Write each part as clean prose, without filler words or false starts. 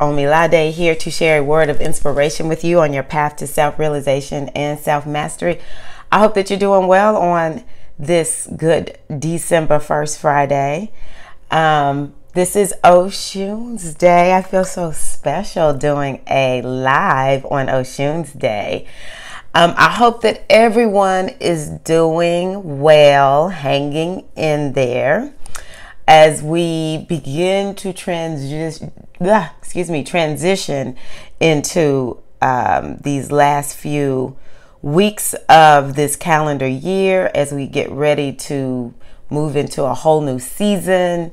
Omilade, here to share a word of inspiration with you on your path to self-realization and self-mastery. I hope that you're doing well on this good December 1st Friday. This is Oshun's Day. I feel so special doing a live on Oshun's Day. I hope that everyone is doing well, hanging in there as we begin to transition into these last few weeks of this calendar year, as we get ready to move into a whole new season.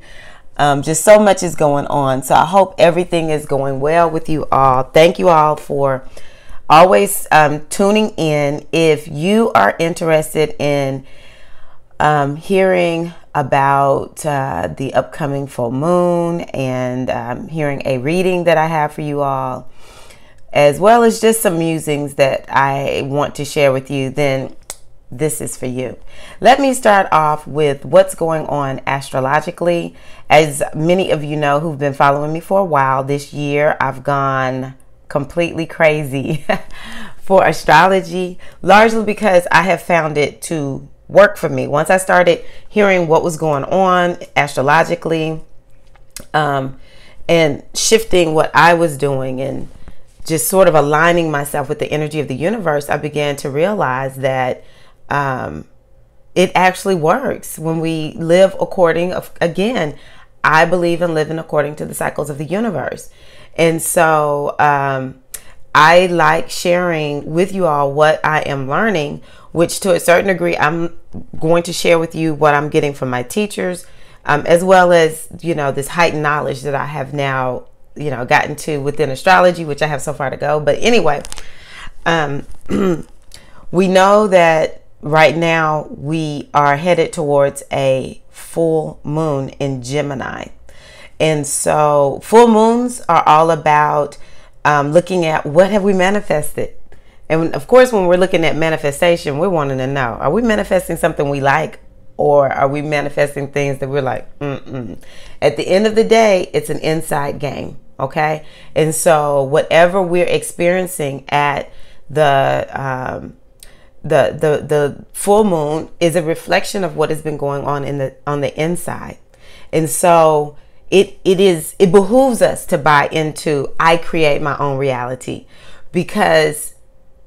Just so much is going on. So I hope everything is going well with you all. Thank you all for always tuning in. If you are interested in hearing about the upcoming full moon and hearing a reading that I have for you all, as well as just some musings that I want to share with you, then this is for you. Let me start off with what's going on astrologically. As many of you know who've been following me for a while, this year I've gone completely crazy for astrology, largely because I have found it to work for me. Once I started hearing what was going on astrologically, and shifting what I was doing and just sort of aligning myself with the energy of the universe, I began to realize that it actually works when we live according again, I believe in living according to the cycles of the universe. And so I like sharing with you all what I am learning, which to a certain degree, I'm going to share with you what I'm getting from my teachers, as well as, this heightened knowledge that I have now, gotten to within astrology, which I have so far to go. But anyway, we know that right now we are headed towards a full moon in Gemini. And so full moons are all about looking at what have we manifested. And of course, when we're looking at manifestation, we're wanting to know, are we manifesting something we like, or are we manifesting things that we're like, At the end of the day, it's an inside game, okay? And so whatever we're experiencing at the full moon is a reflection of what has been going on on the inside. And so it behooves us to buy into I create my own reality, because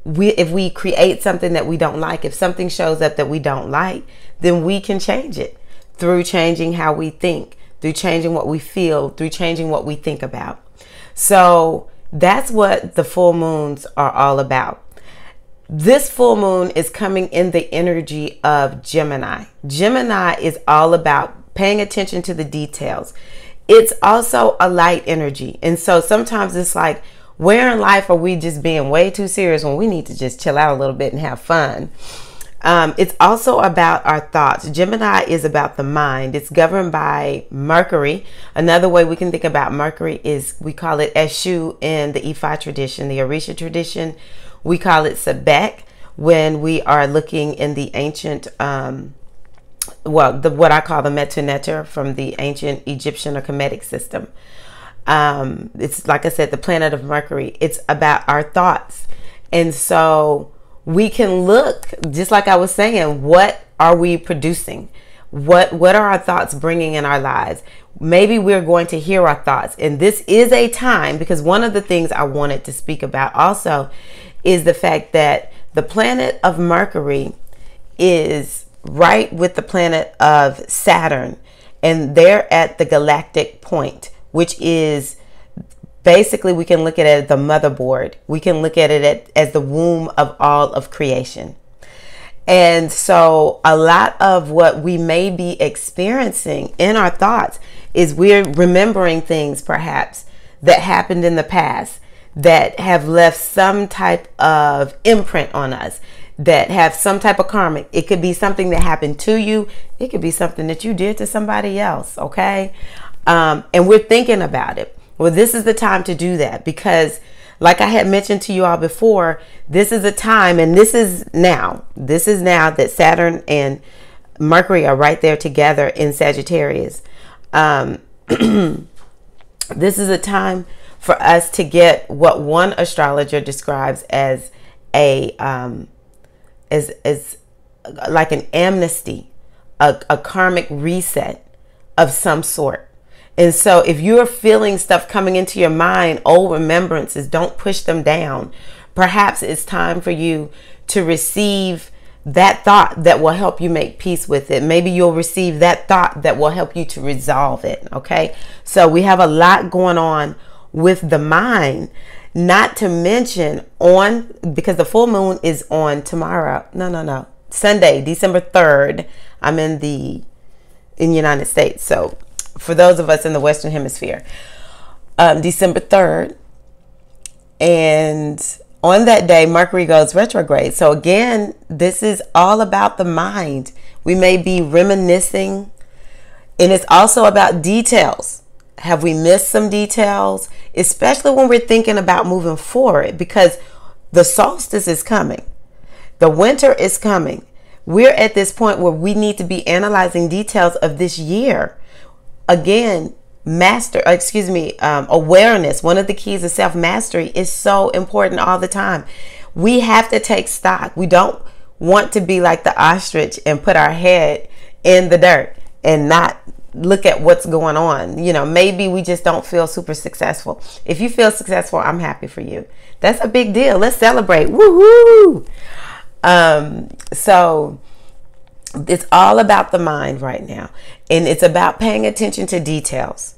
if we create something that we don't like, if something shows up that we don't like, then we can change it through changing how we think, through changing what we feel, through changing what we think about. So that's what the full moons are all about. This full moon is coming in the energy of Gemini. Gemini is all about paying attention to the details. It's also a light energy. And so sometimes it's like, where in life are we just being way too serious when we need to just chill out a little bit and have fun? It's also about our thoughts. Gemini is about the mind. It's governed by Mercury. Another way we can think about Mercury is we call it Eshu in the Ifa tradition, the Orisha tradition. We call it Sebek when we are looking in the ancient, what I call the Metu Neter from the ancient Egyptian or Kemetic system. It's like I said, the planet of Mercury. It's about our thoughts. And so we can look, just like I was saying, what are we producing? What are our thoughts bringing in our lives? Maybe we're going to hear our thoughts. And this is a time, because one of the things I wanted to speak about also is the fact that the planet of Mercury is right with the planet of Saturn, and they're at the galactic point, which is basically, we can look at it as the motherboard. We can look at it as the womb of all of creation. And so a lot of what we may be experiencing in our thoughts is we're remembering things perhaps that happened in the past that have left some type of imprint on us, that have some type of karma. It could be something that happened to you. It could be something that you did to somebody else, okay? And we're thinking about it. Well, this is the time to do that, because like I had mentioned to you all before, this is a time, and this is now that Saturn and Mercury are right there together in Sagittarius. This is a time for us to get what one astrologer describes as a as like an amnesty, a karmic reset of some sort. And so if you're feeling stuff coming into your mind, old remembrances, don't push them down. Perhaps it's time for you to receive that thought that will help you make peace with it. Maybe you'll receive that thought that will help you to resolve it. Okay. So we have a lot going on with the mind, not to mention because the full moon is on tomorrow. No. Sunday, December 3rd. I'm in the United States. So for those of us in the Western Hemisphere, December 3rd. And on that day, Mercury goes retrograde. So again, this is all about the mind. We may be reminiscing, and it's also about details. Have we missed some details? Especially when we're thinking about moving forward, because the solstice is coming. The winter is coming. We're at this point where we need to be analyzing details of this year. Again, awareness. One of the keys of self-mastery is so important all the time. We have to take stock. We don't want to be like the ostrich and put our head in the dirt and not look at what's going on. You know, maybe we just don't feel super successful. If you feel successful, I'm happy for you. That's a big deal. Let's celebrate. Woohoo! So it's all about the mind right now, and it's about paying attention to details.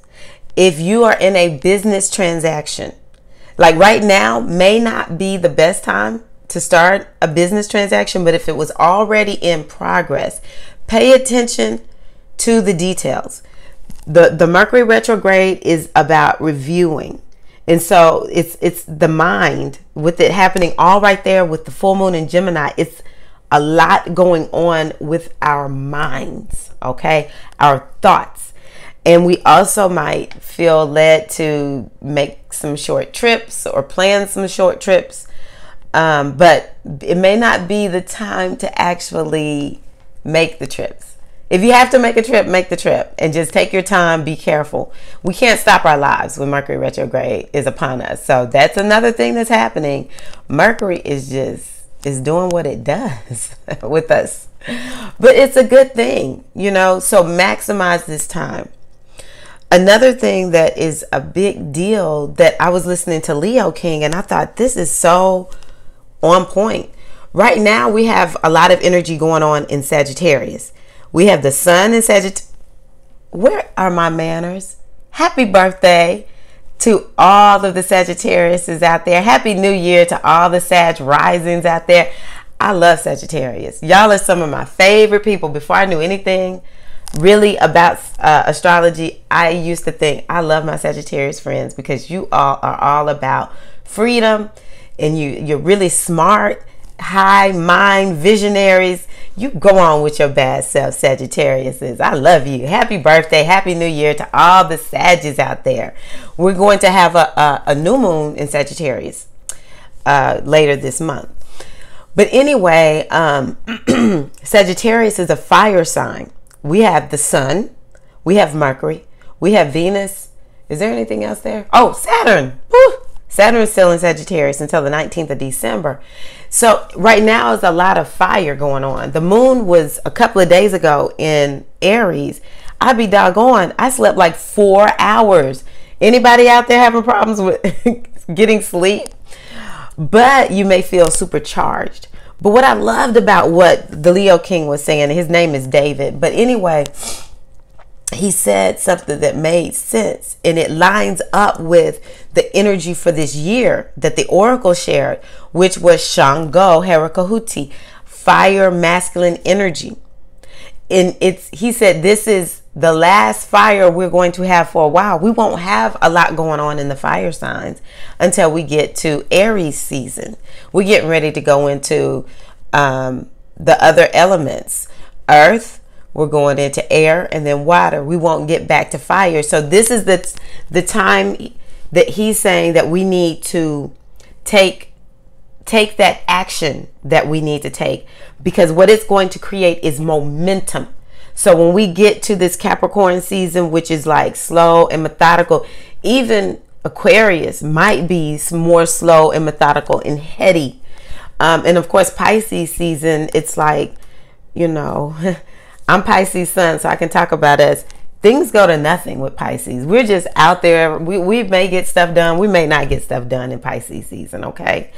If you are in a business transaction, like right now may not be the best time to start a business transaction, but if it was already in progress, pay attention to the details. The Mercury retrograde is about reviewing. And so it's the mind, with it happening all right there with the full moon in Gemini. It's a lot going on with our minds, okay? Our thoughts. And we also might feel led to make some short trips or plan some short trips. But it may not be the time to actually make the trips. If you have to make a trip, make the trip and just take your time. Be careful. We can't stop our lives when Mercury retrograde is upon us. So that's another thing that's happening. Mercury is doing what it does with us. But it's a good thing, you know, so maximize this time. Another thing that is a big deal, that I was listening to Leo King and I thought this is so on point. Right now we have a lot of energy going on in Sagittarius. We have the sun in Sagittarius. Where are my manners? Happy birthday to all of the Sagittariuses out there. Happy New Year to all the Sag risings out there. I love Sagittarius. Y'all are some of my favorite people. Before I knew anything really about astrology, I used to think I love my Sagittarius friends because you all are all about freedom, and you're really smart, high mind visionaries. You go on with your bad self, Sagittariuses. I love you. Happy birthday, happy New Year to all the Saggies out there. We're going to have a new moon in Sagittarius later this month. But anyway, Sagittarius is a fire sign. We have the sun, we have Mercury, we have Venus. Is there anything else there? Oh, Saturn. Woo! Saturn is still in Sagittarius until the 19th of December. So right now is a lot of fire going on. The moon was a couple of days ago in Aries. I'd be doggone, I slept like 4 hours. Anybody out there having problems with getting sleep? But you may feel supercharged. But what I loved about what the Leo King was saying, his name is David. But anyway, he said something that made sense, and it lines up with the energy for this year that the oracle shared, which was Shango Herakahuti, fire masculine energy. And he said this is the last fire we're going to have for a while. We won't have a lot going on in the fire signs until we get to Aries season. We're getting ready to go into the other elements. Earth, we're going into air, and then water. We won't get back to fire. So this is the time that he's saying that we need to take that action that we need to take, because what it's going to create is momentum. So when we get to this Capricorn season, which is like slow and methodical, even Aquarius might be more slow and methodical and heady. And of course, Pisces season, it's like, you know, I'm Pisces sun, so I can talk about us. Things go to nothing with Pisces. We're just out there. We may get stuff done. We may not get stuff done in Pisces season, okay?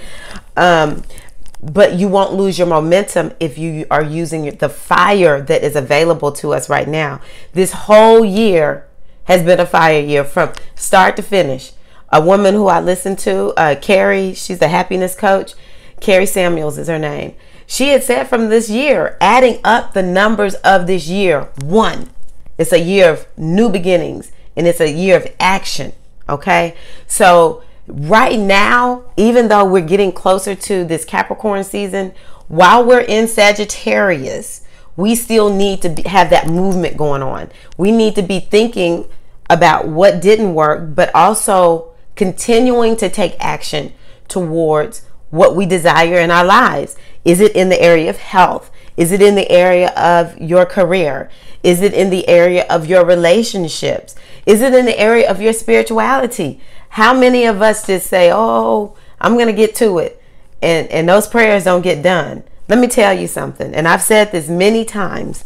But you won't lose your momentum if you are using the fire that is available to us right now. This whole year has been a fire year from start to finish. A woman who I listen to, Carrie, she's a happiness coach. Carrie Samuels is her name. She had said from this year, adding up the numbers of this year, 1. It's a year of new beginnings, and it's a year of action, okay? So right now, even though we're getting closer to this Capricorn season, while we're in Sagittarius, we still need to have that movement going on. We need to be thinking about what didn't work, but also continuing to take action towards what we desire in our lives. Is it in the area of health? Is it in the area of your career? Is it in the area of your relationships? Is it in the area of your spirituality? How many of us just say, oh, I'm going to get to it, and those prayers don't get done? Let me tell you something, and I've said this many times,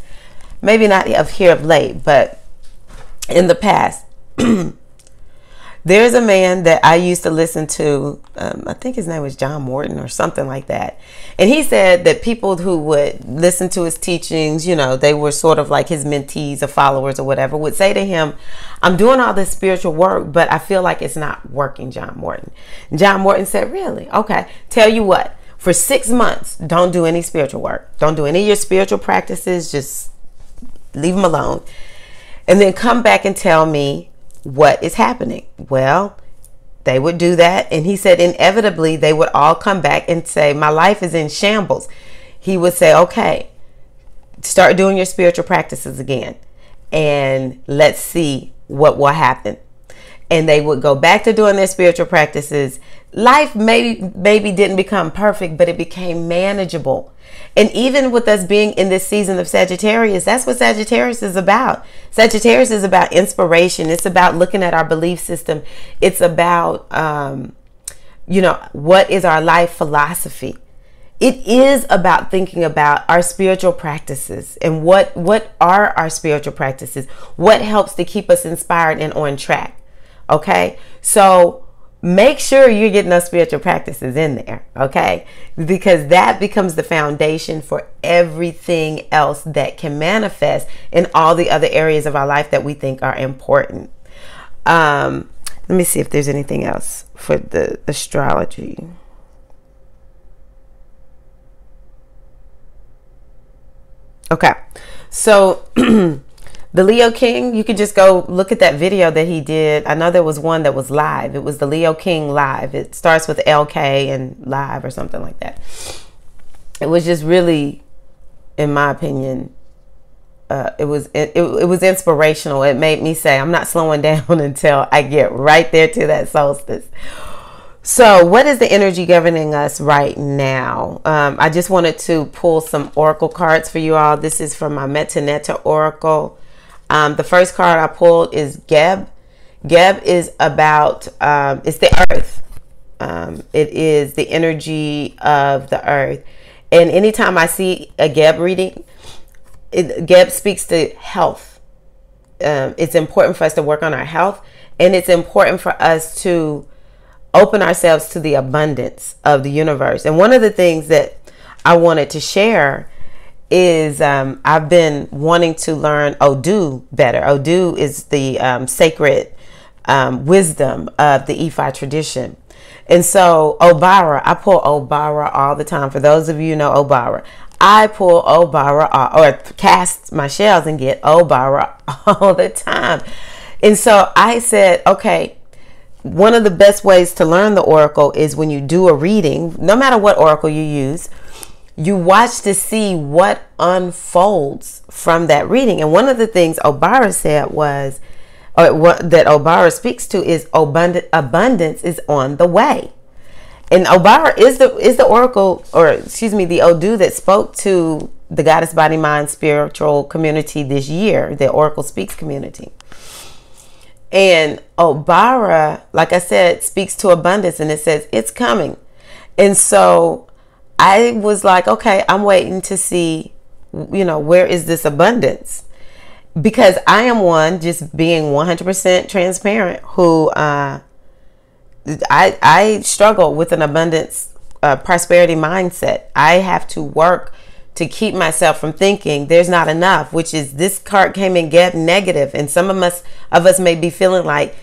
maybe not of here of late, but in the past. There's a man that I used to listen to, I think his name was John Morton or something like that. And he said that people who would listen to his teachings, you know, they were sort of like his mentees or followers or whatever, would say to him, I'm doing all this spiritual work, but I feel like it's not working, John Morton. And John Morton said, really? Okay. Tell you what, for 6 months, don't do any spiritual work. Don't do any of your spiritual practices. Just leave them alone. And then come back and tell me what is happening. Well, they would do that, and he said inevitably they would all come back and say, my life is in shambles. He would say, okay, start doing your spiritual practices again, and let's see what will happen. And they would go back to doing their spiritual practices. Life maybe didn't become perfect, but it became manageable. And even with us being in this season of Sagittarius, that's what Sagittarius is about. Sagittarius is about inspiration. It's about looking at our belief system. It's about, you know, what is our life philosophy? It is about thinking about our spiritual practices and what are our spiritual practices? What helps to keep us inspired and on track? Okay, so make sure you're getting those spiritual practices in there, okay? Because that becomes the foundation for everything else that can manifest in all the other areas of our life that we think are important. Let me see if there's anything else for the astrology. Okay, so the Leo King, you could just go look at that video that he did. I know there was one that was live. It was the Leo King live. It starts with LK and live or something like that. It was just really, in my opinion, it was inspirational. It made me say, I'm not slowing down until I get right there to that solstice. So what is the energy governing us right now? I just wanted to pull some oracle cards for you all. This is from my Metaneta Oracle. The first card I pulled is Geb. Geb is about, it's the earth. It is the energy of the earth. And anytime I see a Geb reading, Geb speaks to health. It's important for us to work on our health. And it's important for us to open ourselves to the abundance of the universe. And one of the things that I wanted to share is I've been wanting to learn Odu better. Odu is the sacred wisdom of the Ifa tradition. And so Obara, I pull Obara all the time. For those of you who know Obara, I pull Obara or cast my shells and get Obara all the time. And so I said, okay, one of the best ways to learn the oracle is when you do a reading, no matter what oracle you use, you watch to see what unfolds from that reading. And one of the things Obara said was, or what that Obara speaks to is abundance is on the way. And Obara is the oracle, or excuse me, the Odu that spoke to the Goddess Body Mind spiritual community this year, the Oracle Speaks community. And Obara, like I said, speaks to abundance, and it says it's coming. And so I was like, okay, I'm waiting to see, where is this abundance? Because I am one, just being 100% transparent, who I struggle with an abundance, prosperity mindset. I have to work to keep myself from thinking there's not enough, which is, this card came in get negative, and some of us may be feeling like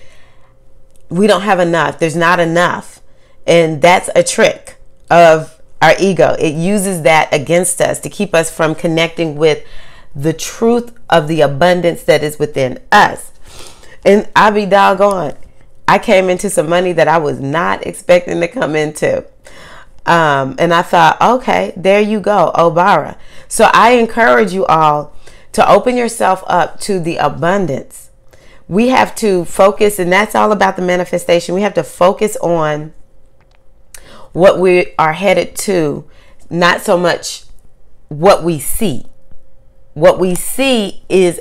we don't have enough, there's not enough. And that's a trick of our ego. It uses that against us to keep us from connecting with the truth of the abundance that is within us. And I'll be doggone, I came into some money that I was not expecting to come into. And I thought, okay, there you go, Obara. So I encourage you all to open yourself up to the abundance. We have to focus, and that's all about the manifestation. We have to focus on what we are headed to, not so much what we see. What we see is,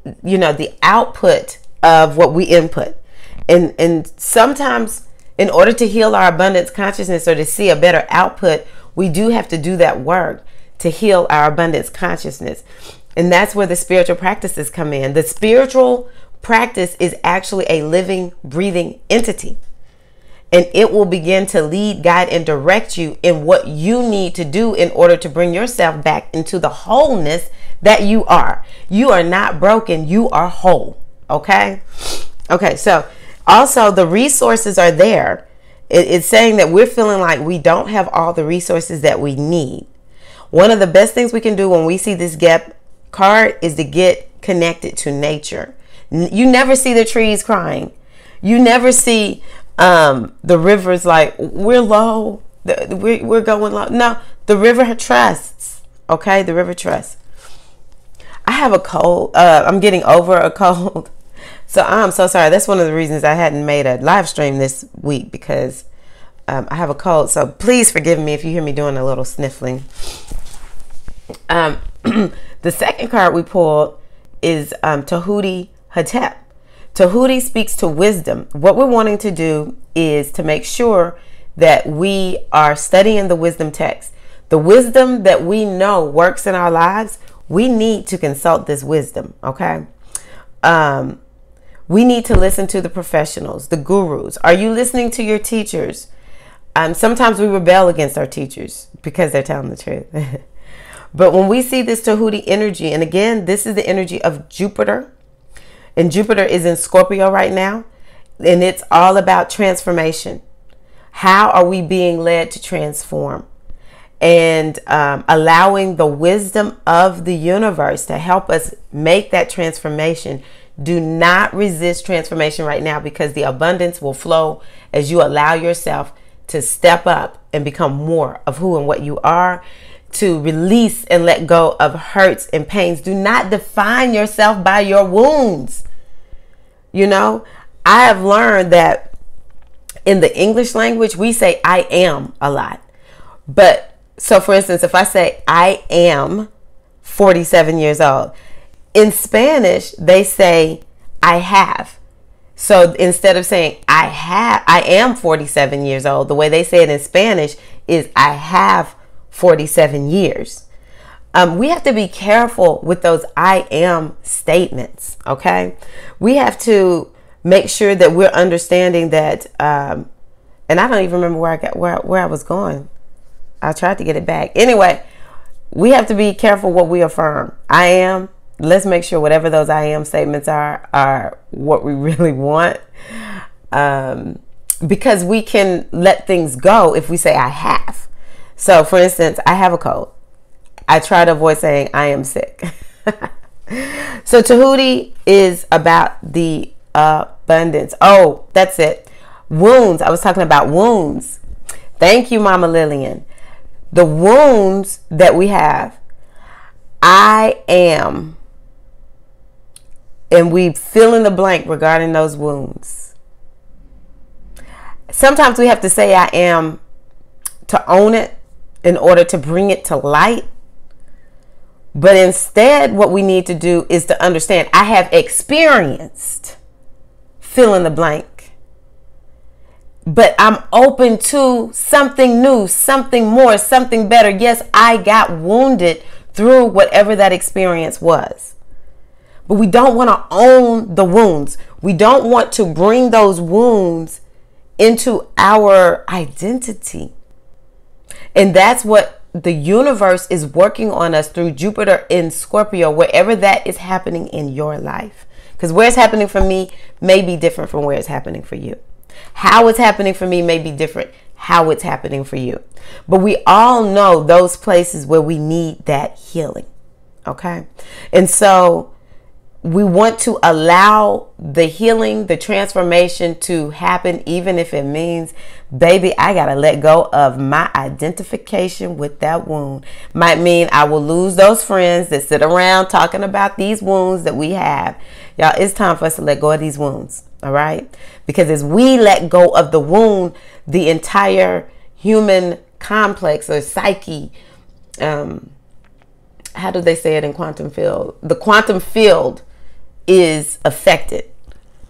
the output of what we input. And sometimes, in order to heal our abundance consciousness or to see a better output, we do have to do that work to heal our abundance consciousness. And that's where the spiritual practices come in. The spiritual practice is actually a living, breathing entity. And it will begin to lead, guide, and direct you in what you need to do in order to bring yourself back into the wholeness that you are. You are not broken. You are whole. Okay? Okay, so also the resources are there. It's saying that we're feeling like we don't have all the resources that we need. One of the best things we can do when we see this gap card is to get connected to nature. You never see the trees crying. You never see the rivers like, we're low, we're going low. No, the river trusts. Okay, the river trusts. I have a cold. I'm getting over a cold. So I'm so sorry. That's one of the reasons I hadn't made a live stream this week, because I have a cold. So please forgive me if you hear me doing a little sniffling. The second card we pulled is Tahuti Hatep. Tahuti speaks to wisdom. What we're wanting to do is to make sure that we are studying the wisdom text. The wisdom that we know works in our lives, we need to consult this wisdom, okay? We need to listen to the professionals, the gurus. Are you listening to your teachers? Sometimes we rebel against our teachers because they're telling the truth. But when we see this Tahuti energy, and again, this is the energy of Jupiter, and Jupiter is in Scorpio right now, and it's all about transformation. How are we being led to transform? And allowing the wisdom of the universe to help us make that transformation. Do not resist transformation right now, because the abundance will flow as you allow yourself to step up and become more of who and what you are, to release and let go of hurts and pains. Do not define yourself by your wounds. I have learned that in the English language, we say I am a lot. But so for instance, if I say I am 47 years old, in Spanish, they say I have. So instead of saying I am 47 years old, the way they say it in Spanish is I have 47 years. We have to be careful with those I am statements, okay? We have to make sure that we're understanding that, and I don't even remember where I was going. I tried to get it back. Anyway, we have to be careful what we affirm. I am. Let's make sure whatever those I am statements are what we really want. Because we can let things go if we say I have. So for instance, I have a cold. I try to avoid saying I am sick. So Tahuti is about the abundance. Oh, that's it. Wounds. I was talking about wounds. Thank you, Mama Lillian. The wounds that we have. I am. And we fill in the blank regarding those wounds. Sometimes we have to say I am to own it in order to bring it to light. But instead, what we need to do is to understand I have experienced fill in the blank. But I'm open to something new, something more, something better. Yes, I got wounded through whatever that experience was. But we don't want to own the wounds. We don't want to bring those wounds into our identity. And that's what the universe is working on us through Jupiter in Scorpio, wherever that is happening in your life. Because where it's happening for me may be different from where it's happening for you. How it's happening for me may be different how it's happening for you. But we all know those places where we need that healing. Okay? And so we want to allow the healing, the transformation to happen, even if it means, baby, I got to let go of my identification with that wound. Might mean I will lose those friends that sit around talking about these wounds that we have. Y'all, it's time for us to let go of these wounds. All right? Because as we let go of the wound, the entire human complex or psyche, how do they say it in quantum field? The quantum field is affected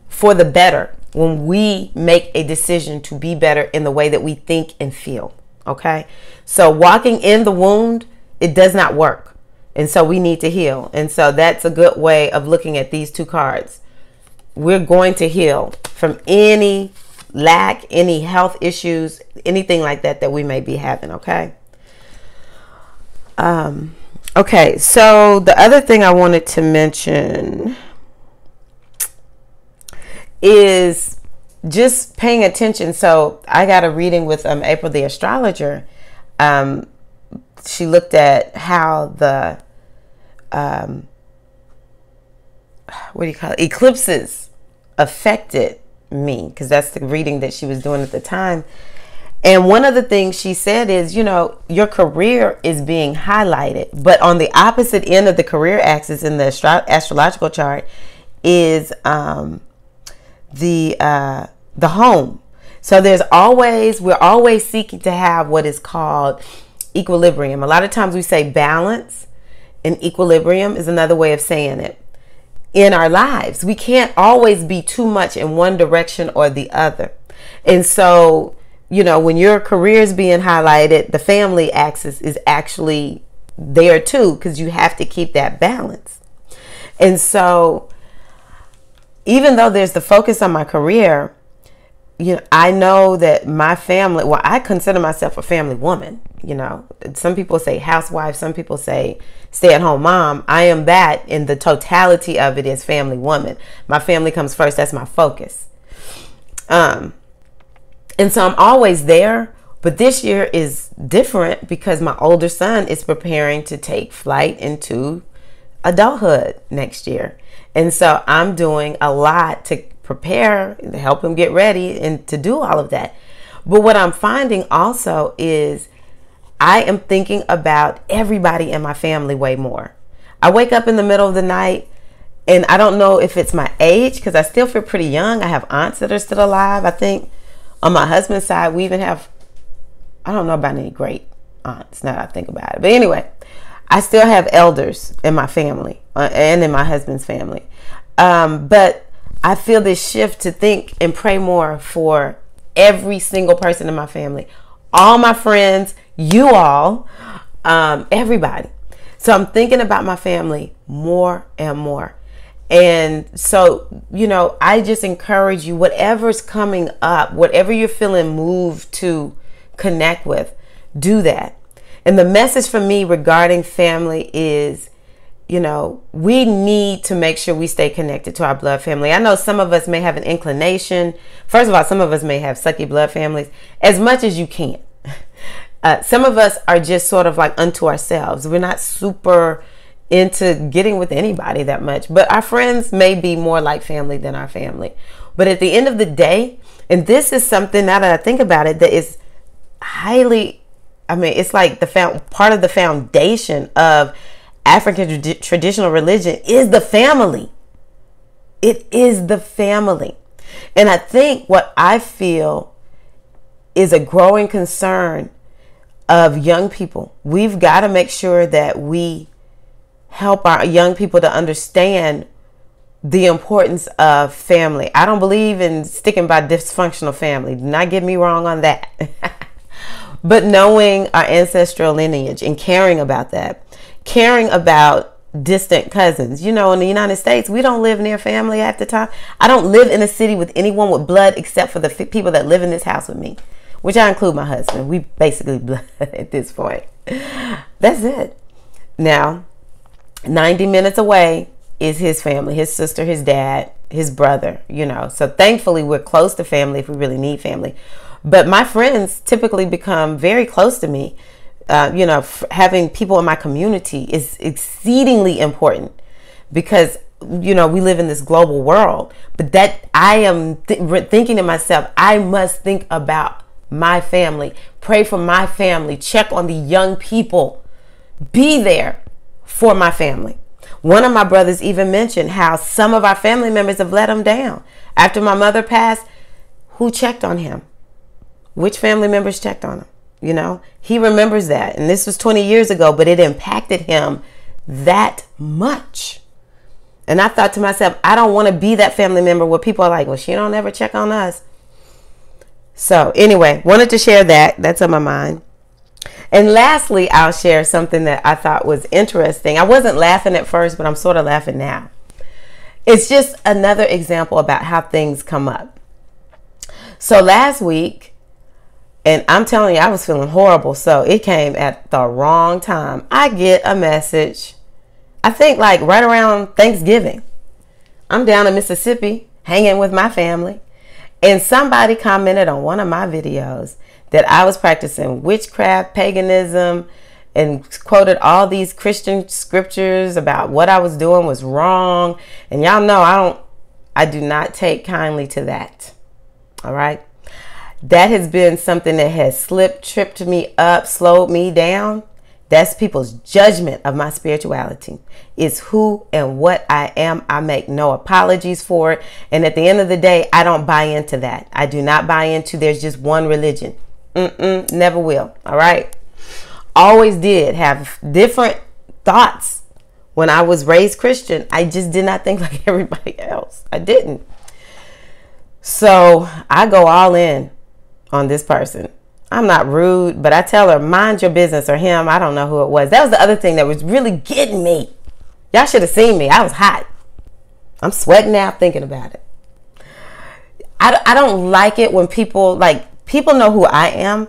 for the better when we make a decision to be better in the way that we think and feel. Okay? So walking in the wound, it does not work. And so we need to heal. And so that's a good way of looking at these two cards. We're going to heal from any lack, any health issues, anything like that that we may be having. Okay? Okay, so the other thing I wanted to mention is just paying attention. So I got a reading with April the astrologer. She looked at how the what do you call it, eclipses affected me, because that's the reading that she was doing at the time. And one of the things she said is, you know, your career is being highlighted, but on the opposite end of the career axis in the astrological chart is the home. So we're always seeking to have what is called equilibrium. A lot of times we say balance, and equilibrium is another way of saying it. In our lives, we can't always be too much in one direction or the other. And so, you know, when your career is being highlighted, the family axis is actually there too, because you have to keep that balance. And so even though there's the focus on my career, you know, I know that my family, well, I consider myself a family woman. You know, some people say housewife, some people say stay-at-home mom. I am that, in the totality of it is family woman. My family comes first. That's my focus. And so I'm always there. But this year is different because my older son is preparing to take flight into adulthood next year. And so I'm doing a lot to prepare, to help him get ready and to do all of that. But what I'm finding also is I am thinking about everybody in my family way more. I wake up in the middle of the night, and I don't know if it's my age, because I still feel pretty young. I have aunts that are still alive. I think on my husband's side, we even have, I don't know about any great aunts now that I think about it. But anyway, I still have elders in my family and in my husband's family. But I feel this shift to think and pray more for every single person in my family. All my friends, you all, everybody. So I'm thinking about my family more and more. And so, you know, I just encourage you, whatever's coming up, whatever you're feeling moved to connect with, do that. And the message for me regarding family is, you know, we need to make sure we stay connected to our blood family. I know some of us may have an inclination. First of all, some of us may have sucky blood families, as much as you can. Some of us are just sort of like unto ourselves. We're not super into getting with anybody that much, but our friends may be more like family than our family. But at the end of the day, and this is something, now that I think about it, that is highly, I mean, it's like part of the foundation of African traditional religion is the family. It is the family. And I think what I feel is a growing concern of young people. We've got to make sure that we help our young people to understand the importance of family. I don't believe in sticking by dysfunctional family. Do not get me wrong on that. But knowing our ancestral lineage and caring about that, caring about distant cousins. You know, in the United States, we don't live near family half the time. I don't live in a city with anyone with blood except for the people that live in this house with me, which I include my husband. We basically blood at this point. That's it. Now, 90 minutes away is his family, his sister, his dad, his brother, you know. So thankfully, we're close to family if we really need family. But my friends typically become very close to me. You know, having people in my community is exceedingly important because, you know, we live in this global world. But that I am thinking to myself, I must think about my family, pray for my family, check on the young people, be there for my family. One of my brothers even mentioned how some of our family members have let him down. After my mother passed, who checked on him? Which family members checked on him? You know, he remembers that. And this was 20 years ago, but it impacted him that much. And I thought to myself, I don't want to be that family member where people are like, well, she don't ever check on us. So anyway, wanted to share that. That's on my mind. And lastly, I'll share something that I thought was interesting. I wasn't laughing at first, but I'm sort of laughing now. It's just another example about how things come up. So last week, and I'm telling you, I was feeling horrible. So it came at the wrong time. I get a message, I think like right around Thanksgiving. I'm down in Mississippi hanging with my family. And somebody commented on one of my videos that I was practicing witchcraft, paganism, and quoted all these Christian scriptures about what I was doing was wrong. And y'all know I do not take kindly to that. All right. That has been something that has tripped me up, slowed me down. That's people's judgment of my spirituality. It's who and what I am. I make no apologies for it. And at the end of the day, I don't buy into that. I do not buy into there's just one religion. Never will. All right. Always did have different thoughts. When I was raised Christian, I just did not think like everybody else. I didn't. So I go all in on this person. I'm not rude, but I tell her, mind your business, or him. I don't know who it was. That was the other thing that was really getting me. Y'all should have seen me. I was hot. I'm sweating now thinking about it. I don't like it when people know who I am,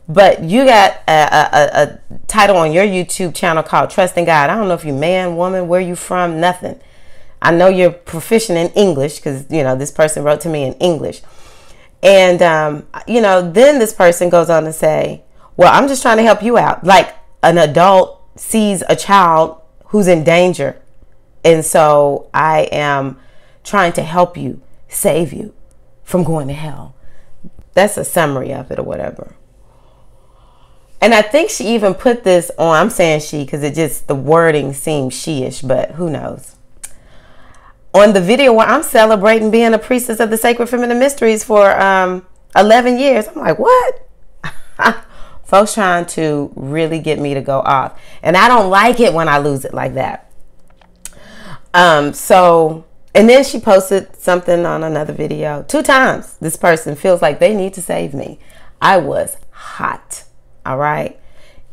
but you got a title on your YouTube channel called Trusting God. I don't know if you man, woman, where you from, nothing. I know you're proficient in English because, you know, this person wrote to me in English. And, you know, then this person goes on to say, well, I'm just trying to help you out. Like an adult sees a child who's in danger. And so I am trying to help you, save you from going to hell. That's a summary of it or whatever. And I think she even put this on, I'm saying she because it just, the wording seems she-ish, but who knows. On the video where I'm celebrating being a priestess of the Sacred Feminine Mysteries for 11 years. I'm like, what? Folks trying to really get me to go off. And I don't like it when I lose it like that. And then she posted something on another video. 2 times this person feels like they need to save me. I was hot. All right.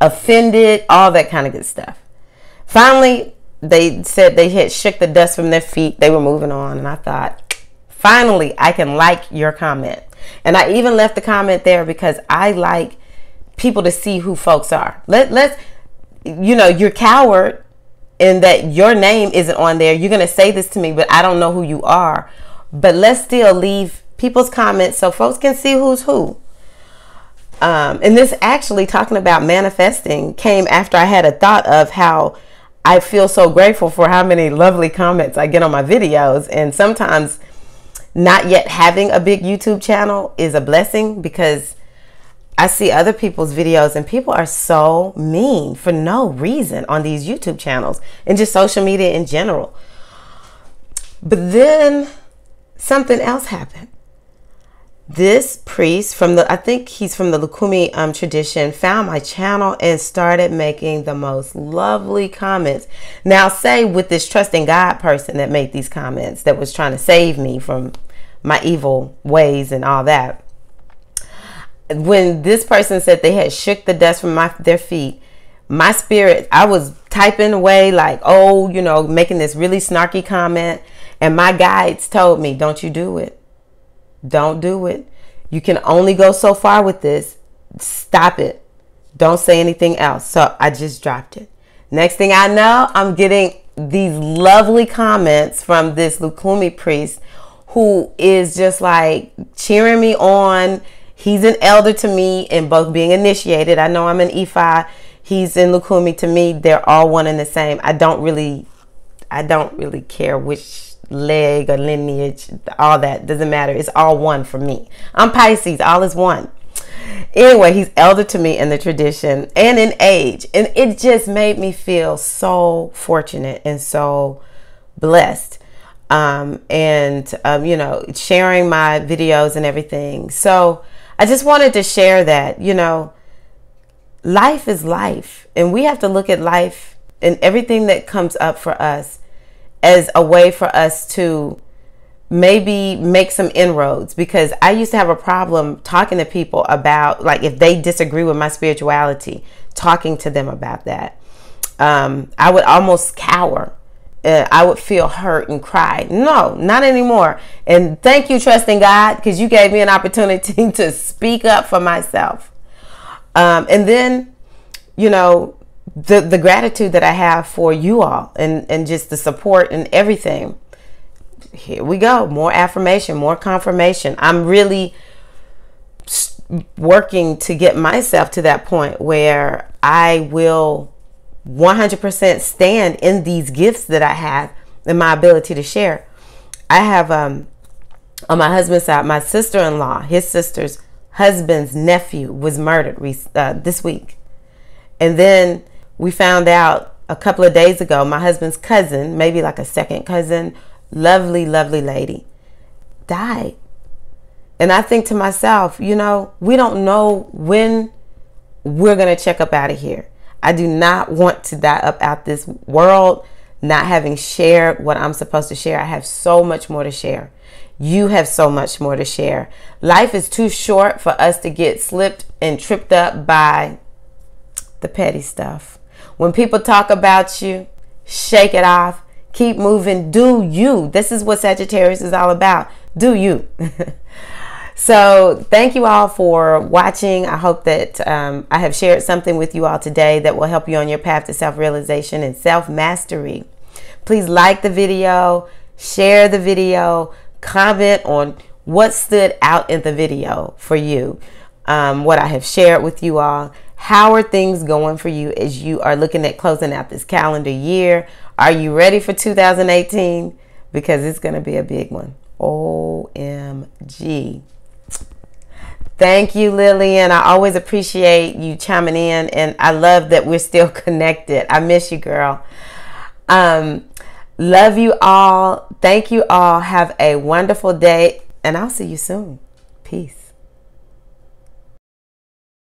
Offended, all that kind of good stuff. Finally, they said they had shook the dust from their feet. They were moving on. And I thought, finally, I can like your comment. And I even left the comment there because I like people to see who folks are. Let's, you know, you're coward in that your name isn't on there. You're going to say this to me, but I don't know who you are. But let's still leave people's comments so folks can see who's who. And this actually, talking about manifesting, came after I had a thought of how I feel so grateful for how many lovely comments I get on my videos. And sometimes not yet having a big YouTube channel is a blessing because I see other people's videos and people are so mean for no reason on these YouTube channels and just social media in general. But then something else happened. This priest from the, I think he's from the Lukumi tradition, found my channel and started making the most lovely comments. Now, say with this trusting God person that made these comments, that was trying to save me from my evil ways and all that. When this person said they had shook the dust from their feet, my spirit, I was typing away like, oh, you know, making this really snarky comment. And my guides told me, don't you do it. Don't do it. You can only go so far with this. Stop it. Don't say anything else. So I just dropped it. Next thing I know, I'm getting these lovely comments from this Lukumi priest who is just like cheering me on. He's an elder to me in both being initiated. I know I'm an Ifa. He's in Lukumi. To me, they're all one and the same. I don't really care which leg or lineage, all that doesn't matter. It's all one for me. I'm Pisces, all is one. Anyway, he's elder to me in the tradition and in age, and it just made me feel so fortunate and so blessed. You know, sharing my videos and everything. So I just wanted to share that, you know, life is life, and we have to look at life and everything that comes up for us as a way for us to maybe make some inroads. Because I used to have a problem talking to people about, like, if they disagree with my spirituality, talking to them about that. I would almost cower. I would feel hurt and cry. No, not anymore. And thank you, trusting God, because you gave me an opportunity to speak up for myself. And then, you know, the gratitude that I have for you all and just the support and everything. Here we go. More affirmation, more confirmation. I'm really working to get myself to that point where I will 100% stand in these gifts that I have and my ability to share. I have, on my husband's side, my sister-in-law, his sister's husband's nephew was murdered this week. And then we found out a couple of days ago, my husband's cousin, maybe like a second cousin, lovely, lovely lady, died. And I think to myself, you know, we don't know when we're going to check up out of here. I do not want to die up out this world, not having shared what I'm supposed to share. I have so much more to share. You have so much more to share. Life is too short for us to get slipped and tripped up by the petty stuff. When people talk about you, shake it off. Keep moving. Do you. This is what Sagittarius is all about. Do you. So thank you all for watching. I hope that I have shared something with you all today that will help you on your path to self-realization and self-mastery. Please like the video, share the video, comment on what stood out in the video for you, what I have shared with you all. How are things going for you as you are looking at closing out this calendar year? Are you ready for 2018? Because it's going to be a big one. OMG. Thank you, Lillian. I always appreciate you chiming in, and I love that we're still connected. I miss you, girl. Love you all. Thank you all. Have a wonderful day, and I'll see you soon. Peace.